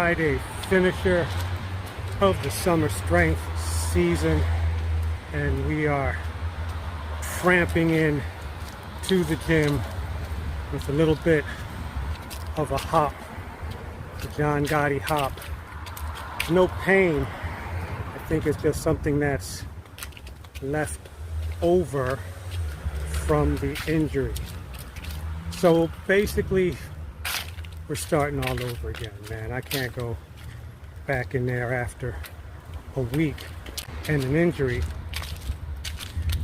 Friday finisher of the summer strength season, and we are tramping in to the gym with a little bit of a hop, the John Gotti hop. No pain. I think it's just something that's left over from the injury. So basically, we're starting all over again, man. I can't go back in there after a week and an injury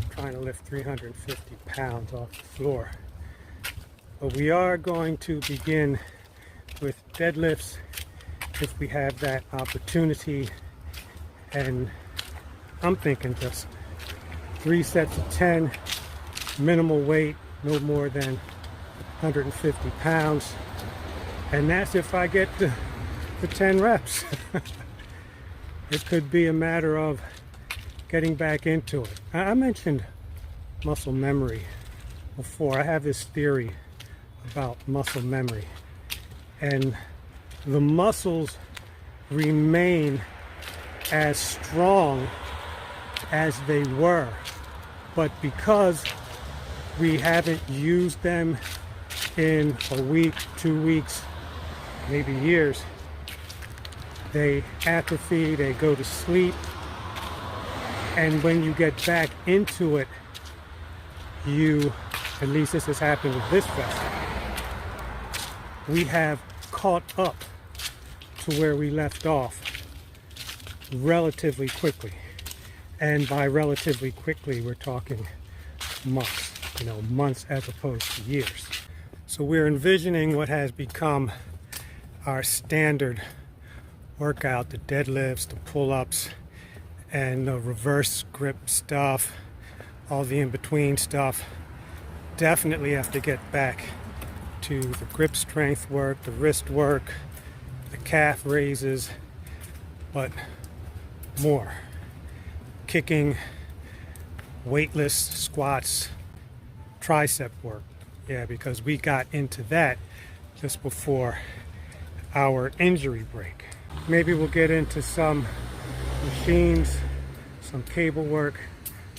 trying to lift 350 pounds off the floor. But we are going to begin with deadlifts if we have that opportunity, and I'm thinking just 3 sets of 10, minimal weight, no more than 150 pounds, and that's if I get the 10 reps. It could be a matter of getting back into it. I mentioned muscle memory before. I have this theory about muscle memory, and the muscles remain as strong as they were, but because we haven't used them in a week, 2 weeks, maybe years, they atrophy, they go to sleep, and when you get back into it, at least this has happened with this vessel, we have caught up to where we left off relatively quickly. And by relatively quickly, we're talking months, months as opposed to years. So we're envisioning what has become our standard workout, the deadlifts, the pull-ups, and the reverse grip stuff, all the in-between stuff. Definitely have to get back to the grip strength work, the wrist work, the calf raises, but more. Kicking, weightless squats, tricep work. Yeah, because we got into that just before our injury break. Maybe we'll get into some machines, some cable work,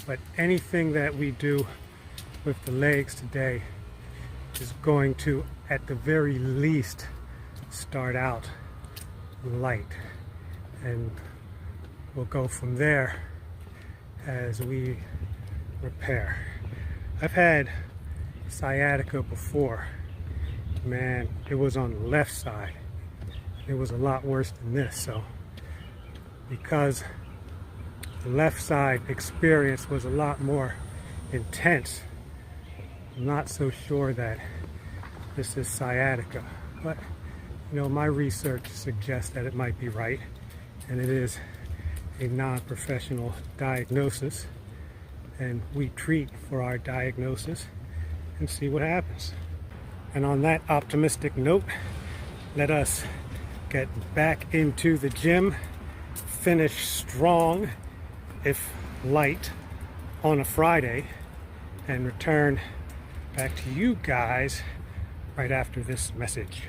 but anything that we do with the legs today is going to, at the very least, start out light, and we'll go from there as we repair. I've had sciatica before. Man, it was on the left side. It was a lot worse than this. So because the left side experience was a lot more intense, I'm not so sure that this is sciatica, but my research suggests that it might be right, and it is a non-professional diagnosis, and we treat for our diagnosis and see what happens. And on that optimistic note, let us get back into the gym, finish strong, if light, on a Friday, and return back to you guys right after this message.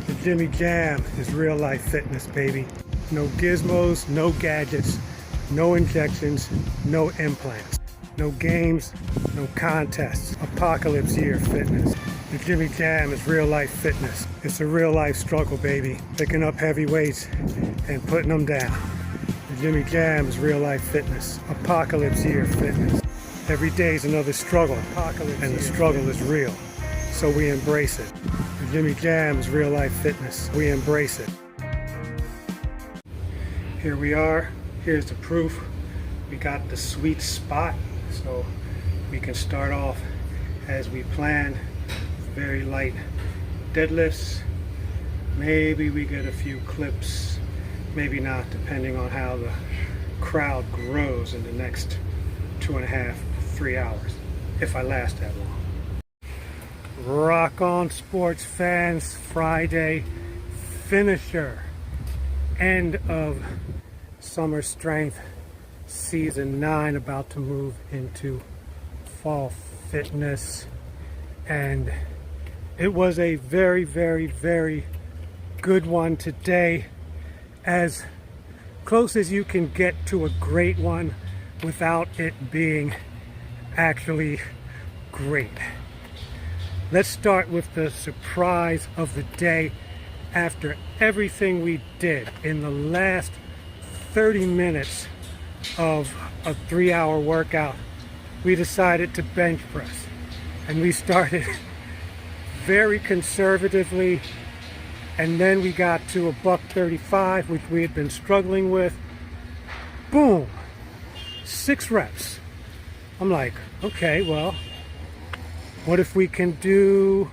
The Jimmy Jamm is real life fitness, baby. No gizmos, no gadgets, no injections, no implants, no games, no contests. Apocalypse year fitness. The Jimmy Jamm is real life fitness. It's a real life struggle, baby. Picking up heavy weights and putting them down. The Jimmy Jamm is real life fitness. Apocalypse year fitness. Every day is another struggle, and the struggle is real, so we embrace it. The Jimmy Jamm is real life fitness. We embrace it. Here we are. Here's the proof. We got the sweet spot, so we can start off as we planned. Very light deadlifts. Maybe we get a few clips, maybe not, depending on how the crowd grows in the next 2.5 to 3 hours, if I last that long. Rock on, sports fans. Friday finisher, end of summer strength season 9, about to move into fall fitness, and it was a very, very, very good one today, as close as you can get to a great one without it being actually great. Let's start with the surprise of the day. After everything we did in the last 30 minutes of a 3-hour workout, we decided to bench press. And we started very conservatively, and then we got to a $135, which we had been struggling with. Boom, 6 reps. I'm like, okay, well, what if we can do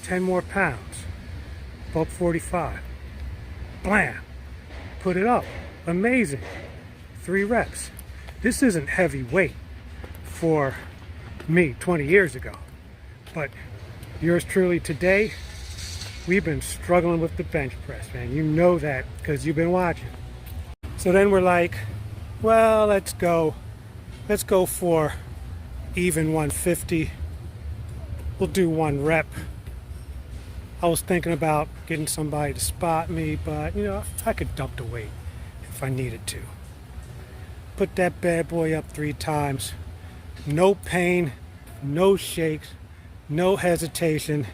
10 more pounds? $145. Blam, put it up. Amazing. 3 reps. This isn't heavy weight for me 20 years ago, but yours truly today, we've been struggling with the bench press, man. You know that because you've been watching. So then we're like, well, let's go for even 150. We'll do 1 rep. I was thinking about getting somebody to spot me, but you know, I could dump the weight if I needed to. Put that bad boy up 3 times. No pain, no shakes, no hesitation.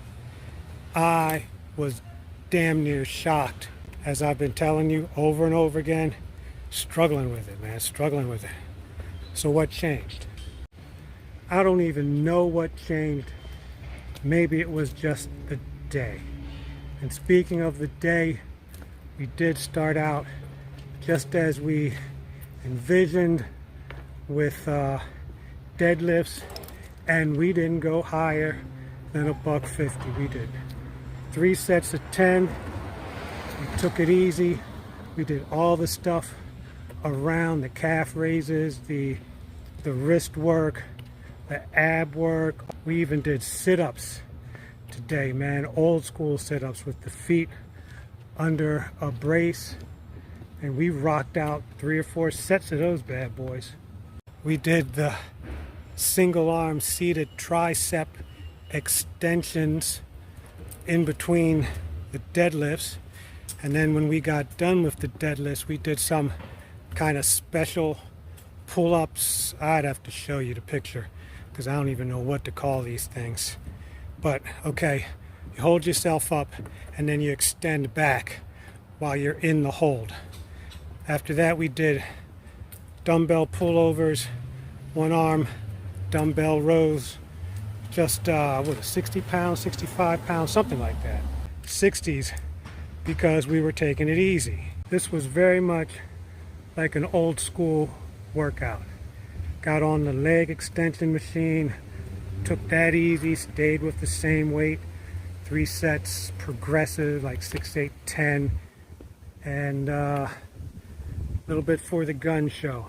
I was damn near shocked, as I've been telling you over and over again. Struggling with it, man, struggling with it. So what changed? I don't even know what changed. Maybe it was just the day. And speaking of the day, we did start out just as we envisioned with deadlifts, and we didn't go higher than a $150. We did 3 sets of 10. We took it easy. We did all the stuff around the calf raises, the wrist work, the ab work. We even did sit-ups today, man. Old school sit-ups with the feet under a brace. And we rocked out 3 or 4 sets of those bad boys. We did the single arm seated tricep extensions in between the deadlifts. And then when we got done with the deadlifts, we did some kind of special pull-ups. I'd have to show you the picture because I don't even know what to call these things. But okay, you hold yourself up and then you extend back while you're in the hold. After that, we did dumbbell pullovers, 1 arm dumbbell rows, just 60 pounds, 65 pounds, something like that. 60s, because we were taking it easy. This was very much like an old school workout. Got on the leg extension machine, took that easy, stayed with the same weight, 3 sets progressive, like 6, 8, 10, and a little bit for the gun show.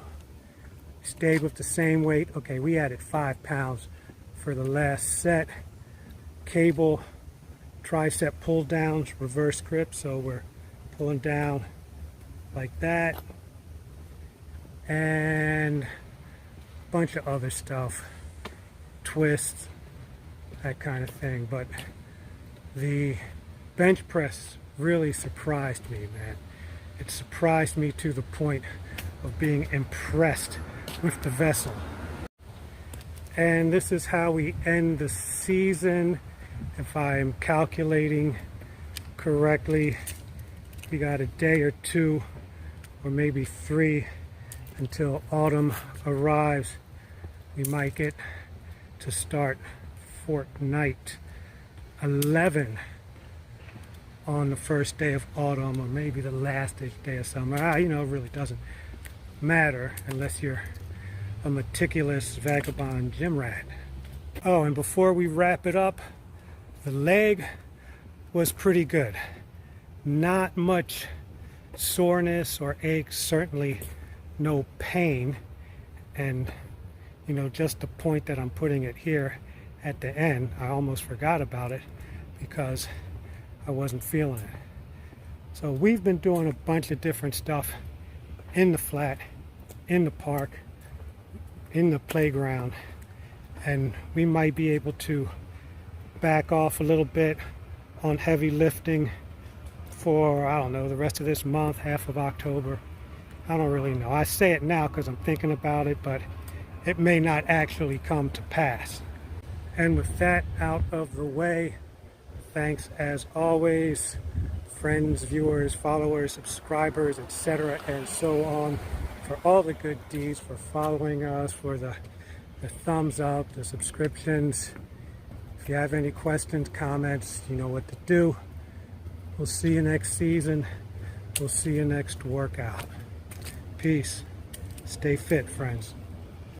Stayed with the same weight. Okay, we added 5 pounds for the last set. Cable tricep pull downs, reverse grip, so we're pulling down like that, and a bunch of other stuff, twists, that kind of thing. But the bench press really surprised me, man. It surprised me to the point of being impressed with the vessel. And this is how we end the season. If I'm calculating correctly, we got a day or 2 or maybe 3 until autumn arrives. We might get to start Fortnight 11 on the first day of autumn, or maybe the last day of summer. You know, it really doesn't matter unless you're a meticulous vagabond gym rat. Oh, and before we wrap it up, the leg was pretty good. Not much soreness or aches, certainly no pain. And you know, just the point that I'm putting it here at the end, I almost forgot about it because I wasn't feeling it. So we've been doing a bunch of different stuff in the flat, in the park, in the playground, and we might be able to back off a little bit on heavy lifting for, I don't know, the rest of this month, half of October. I don't really know. I say it now because I'm thinking about it, but it may not actually come to pass. And with that out of the way, thanks as always, friends, viewers, followers, subscribers, etc., and so on, for all the good deeds, for following us, for the thumbs up, the subscriptions. If you have any questions, comments, you know what to do. We'll see you next season. We'll see you next workout. Peace. Stay fit, friends.